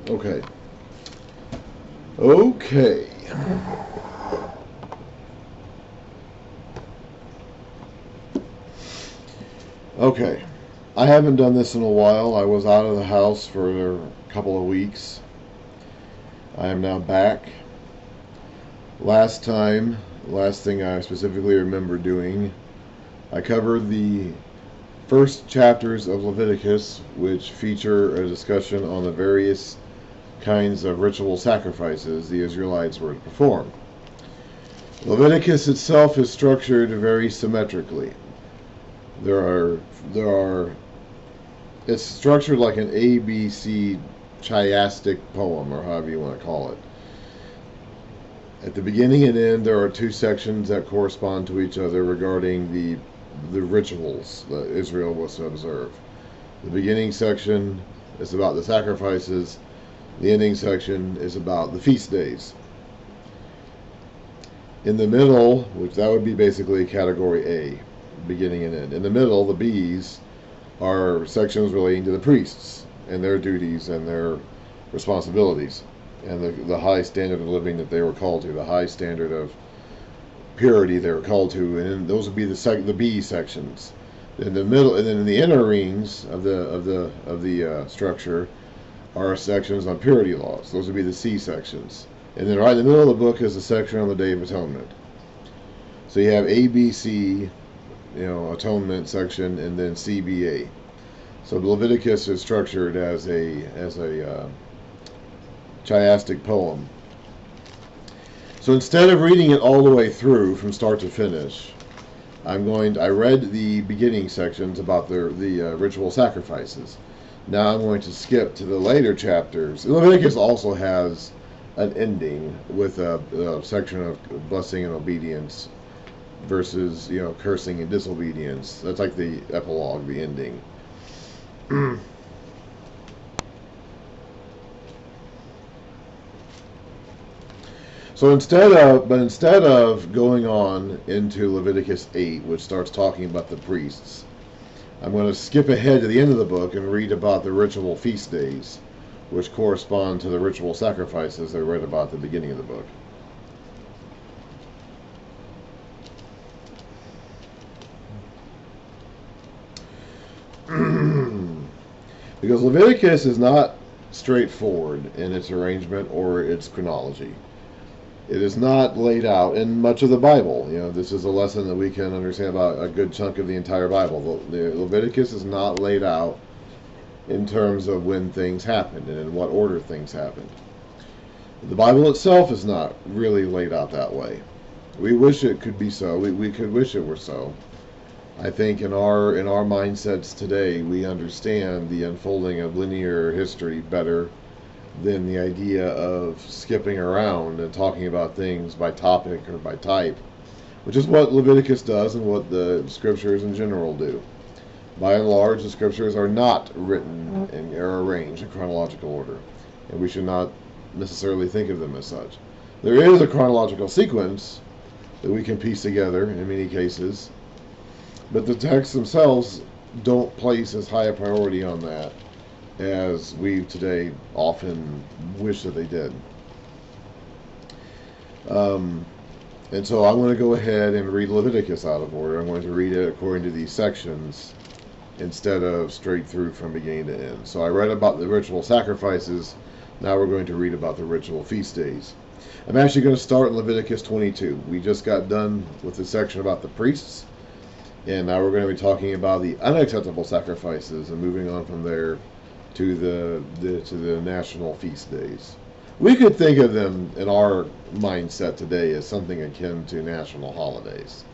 Okay. Okay. Okay. I haven't done this in a while. I was out of the house for a couple of weeks. I am now back. Last thing I specifically remember doing, I covered the first chapters of Leviticus, which feature a discussion on the various kinds of ritual sacrifices the Israelites were to perform. Leviticus itself is structured very symmetrically. It's structured like an ABC chiastic poem, or however you want to call it. At the beginning and end, there are two sections that correspond to each other regarding the rituals that Israel was to observe. The beginning section is about the sacrifices. The ending section is about the feast days. In the middle, which that would be basically category A, beginning and end. In the middle, the B's are sections relating to the priests and their duties and their responsibilities and the high standard of living that they were called to, the high standard of purity they were called to, and those would be the B sections. In the middle, and then in the inner rings of the structure are sections on purity laws. Those would be the C sections. And then right in the middle of the book is a section on the Day of Atonement. So you have A, B, C, Atonement section, and then C, B, A. So Leviticus is structured as a chiastic poem. So instead of reading it all the way through from start to finish, I read the beginning sections about the ritual sacrifices. Now I'm going to skip to the later chapters. Leviticus also has an ending with a section of blessing and obedience versus cursing and disobedience. That's like the epilogue, the ending. So instead of going on into Leviticus 8, which starts talking about the priests, I'm going to skip ahead to the end of the book and read about the ritual feast days, which correspond to the ritual sacrifices I read about at the beginning of the book. Because Leviticus is not straightforward in its arrangement or its chronology. It is not laid out in much of the Bible. This is a lesson that we can understand about a good chunk of the entire Bible. The Leviticus is not laid out in terms of when things happened and in what order things happened. The Bible itself is not really laid out that way. We wish it could be so. We could wish it were so. I think in our mindsets today, we understand the unfolding of linear history better than the idea of skipping around and talking about things by topic or by type, which is what Leviticus does and what the scriptures in general do. By and large, the scriptures are not written or arranged in chronological order, and we should not necessarily think of them as such. There is a chronological sequence that we can piece together in many cases, but the texts themselves don't place as high a priority on that as we today often wish that they did. And so I'm going to go ahead and read Leviticus out of order. I'm going to read it according to these sections instead of straight through from beginning to end. So I read about the ritual sacrifices. Now we're going to read about the ritual feast days. I'm actually going to start in Leviticus 22. We just got done with the section about the priests, and now we're going to be talking about the unacceptable sacrifices and moving on from there to the national feast days. We could think of them in our mindset today as something akin to national holidays.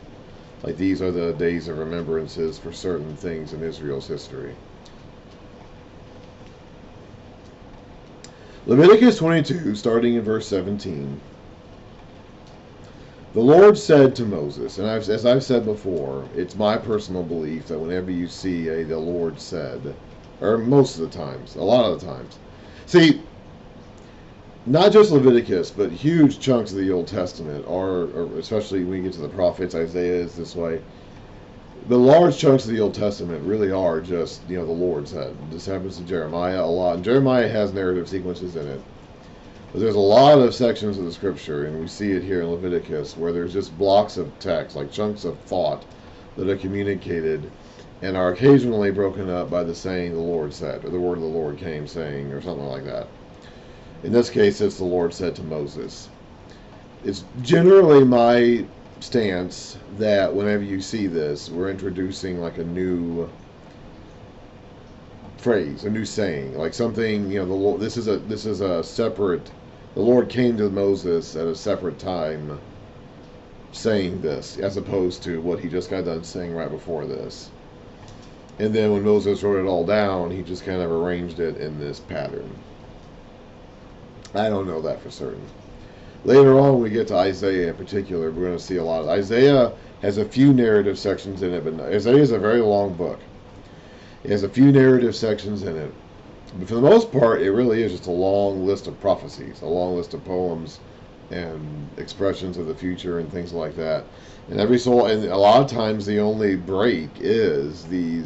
Like these are the days of remembrances for certain things in Israel's history. Leviticus 22, starting in verse 17. The Lord said to Moses, and as I've said before, it's my personal belief that whenever you see the Lord said, or most of the times, a lot of the times. See, not just Leviticus, but huge chunks of the Old Testament are especially when you get to the prophets, Isaiah is this way. The large chunks of the Old Testament really are just, the Lord said. This happens to Jeremiah a lot. And Jeremiah has narrative sequences in it. But there's a lot of sections of the scripture, and we see it here in Leviticus, where there's just blocks of text, like chunks of thought, that are communicated and are occasionally broken up by the saying the Lord said, or the word of the Lord came saying, or something like that. In this case, it's the Lord said to Moses. It's generally my stance that whenever you see this, we're introducing like a new phrase, a new saying, like something, the Lord. This is a separate. The Lord came to Moses at a separate time, saying this, as opposed to what he just got done saying right before this. And then when Moses wrote it all down, he just kind of arranged it in this pattern. I don't know that for certain. Later on, when we get to Isaiah in particular, we're going to see a lot of Isaiah has a few narrative sections in it, but Isaiah is a very long book. It has a few narrative sections in it. But for the most part, it really is just a long list of prophecies, a long list of poems and expressions of the future and things like that. And and a lot of times the only break is the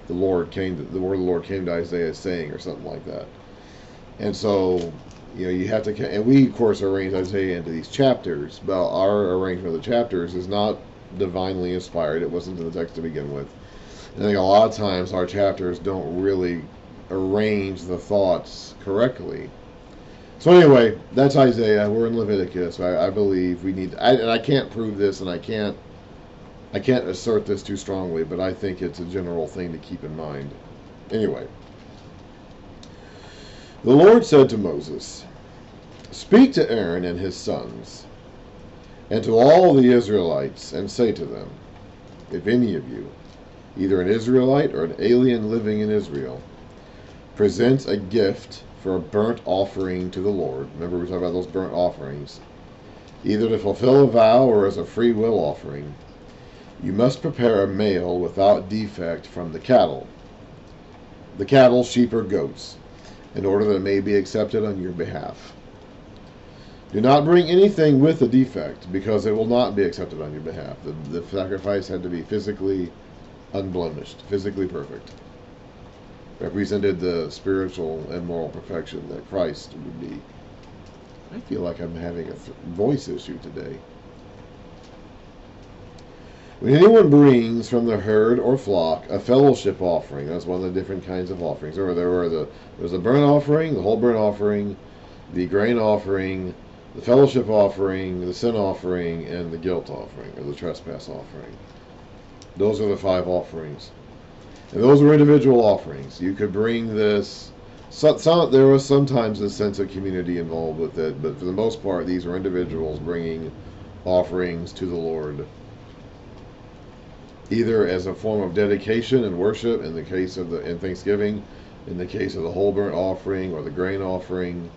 word of the Lord came to Isaiah saying, or something like that. And so, you have to, and we of course arrange Isaiah into these chapters, but our arrangement of the chapters is not divinely inspired. It wasn't in the text to begin with. And I think a lot of times our chapters don't really arrange the thoughts correctly. So anyway, that's Isaiah. We're in Leviticus. I believe we need, and I can't prove this, and I can't assert this too strongly, but I think it's a general thing to keep in mind. Anyway, the Lord said to Moses, "Speak to Aaron and his sons, and to all the Israelites, and say to them, if any of you, either an Israelite or an alien living in Israel, presents a gift for a burnt offering to the Lord," remember we talked about those burnt offerings, "either to fulfill a vow or as a free will offering, you must prepare a male without defect from the cattle, sheep, or goats, in order that it may be accepted on your behalf. Do not bring anything with a defect, because it will not be accepted on your behalf." The sacrifice had to be physically unblemished, physically perfect. Represented the spiritual and moral perfection that Christ would be. I feel like I'm having a voice issue today. "When anyone brings from the herd or flock a fellowship offering," that's one of the different kinds of offerings. There's a burnt offering, the whole burnt offering, the grain offering, the fellowship offering, the sin offering, and the guilt offering, or the trespass offering. Those are the 5 offerings. And those were individual offerings. You could bring this. There was sometimes a sense of community involved with it, but for the most part, these were individuals bringing offerings to the Lord, either as a form of dedication and worship in the case of in Thanksgiving, in the case of the whole burnt offering, or the grain offering,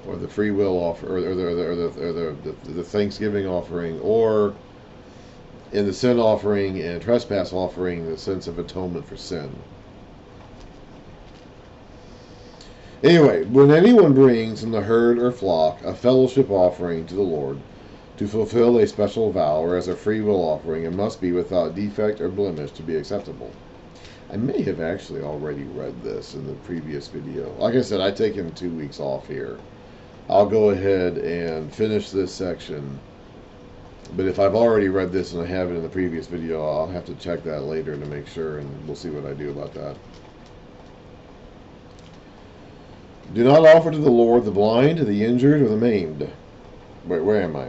or the free will offer, or the Thanksgiving offering, or in the sin offering and trespass offering, the sense of atonement for sin. Anyway, when anyone brings from the herd or flock a fellowship offering to the Lord to fulfill a special vow or as a free will offering, it must be without defect or blemish to be acceptable. I may have actually already read this in the previous video. Like I said, I've taken 2 weeks off here. I'll go ahead and finish this section. But if I've already read this and I have it in the previous video, I'll have to check that later to make sure, and we'll see what I do about that. "Do not offer to the Lord the blind, the injured, or the maimed." Wait, where am I?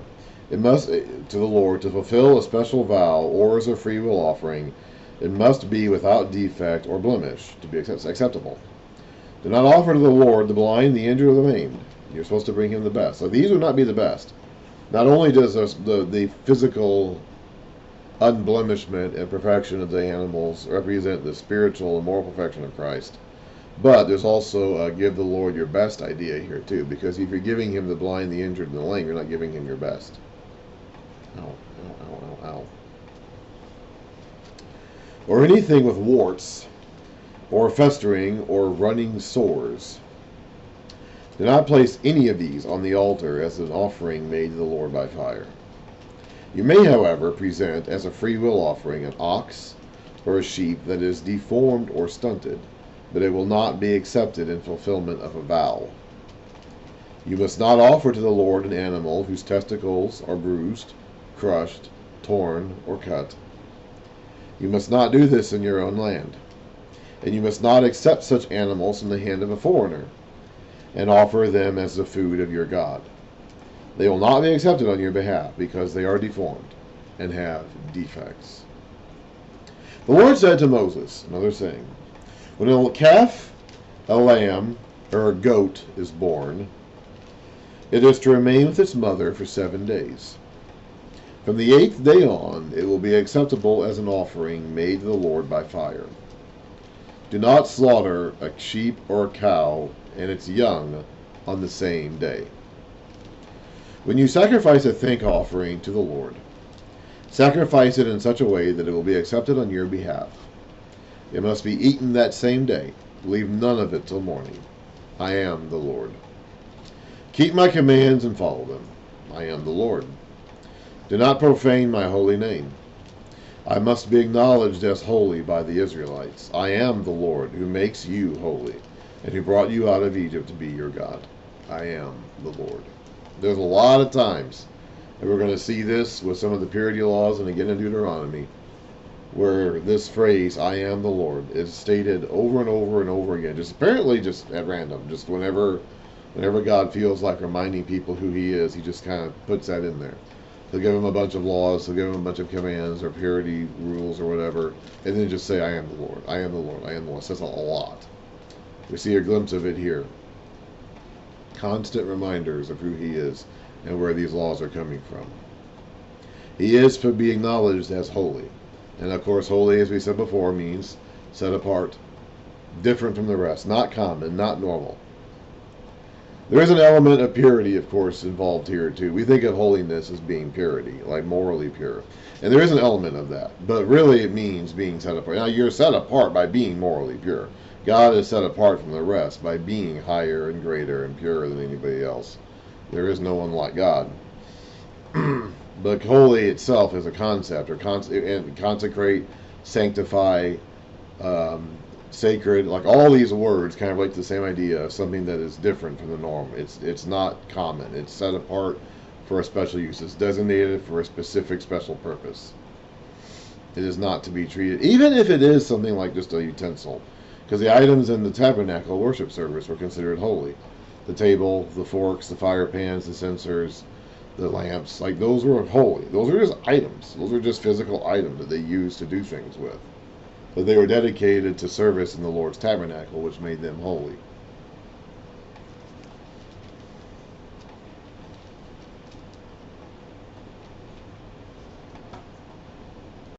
"It must, to the Lord, to fulfill a special vow or as a free will offering, it must be without defect or blemish to be acceptable. Do not offer to the Lord the blind, the injured, or the maimed." You're supposed to bring him the best. So these would not be the best. Not only does the physical unblemishment and perfection of the animals represent the spiritual and moral perfection of Christ, but there's also a give the Lord your best idea here too, because if you're giving him the blind, the injured, and the lame, you're not giving him your best. Ow, ow, ow, ow, ow. "Or anything with warts, or festering, or running sores. Do not place any of these on the altar as an offering made to the Lord by fire. You may, however, present as a free will offering an ox or a sheep that is deformed or stunted, but it will not be accepted in fulfillment of a vow. You must not offer to the Lord an animal whose testicles are bruised, crushed, torn, or cut. You must not do this in your own land. And you must not accept such animals from the hand of a foreigner, and offer them as the food of your God. They will not be accepted on your behalf, because they are deformed and have defects. The Lord said to Moses, another saying, when a calf, a lamb, or a goat is born, it is to remain with its mother for 7 days. From the 8th day on, it will be acceptable as an offering made to the Lord by fire. Do not slaughter a sheep or a cow and its young on the same day. When you sacrifice a thank offering to the Lord, sacrifice it in such a way that it will be accepted on your behalf. It must be eaten that same day. Leave none of it till morning. I am the Lord. Keep my commands and follow them. I am the Lord. Do not profane my holy name. I must be acknowledged as holy by the Israelites. I am the Lord, who makes you holy, and who brought you out of Egypt to be your God. I am the Lord. There's a lot of times, and we're going to see this with some of the purity laws and again in Deuteronomy, where this phrase, I am the Lord, is stated over and over and over again, just apparently just at random, just whenever God feels like reminding people who he is, he just kind of puts that in there. He'll give them a bunch of laws, he'll give them a bunch of commands or purity rules or whatever, and then just say, I am the Lord, I am the Lord, I am the Lord. It says a lot. We see a glimpse of it here. Constant reminders of who he is and where these laws are coming from. He is to be acknowledged as holy. And of course, holy, as we said before, means set apart, different from the rest, not common, not normal. There is an element of purity, of course, involved here, too. We think of holiness as being purity, like morally pure. And there is an element of that. But really it means being set apart. Now, you're set apart by being morally pure. God is set apart from the rest by being higher and greater and purer than anybody else. There is no one like God. But holy itself is a concept, or consecrate, sanctify, sacred, like all these words kind of relate to the same idea of something that is different from the norm. It's not common. It's set apart for a special use. It's designated for a specific special purpose. It is not to be treated, even if it is something like just a utensil, because the items in the tabernacle worship service were considered holy. The table, the forks, the fire pans, the censers, the lamps, like those were holy. Those are just items. Those are just physical items that they used to do things with. But they were dedicated to service in the Lord's tabernacle, which made them holy.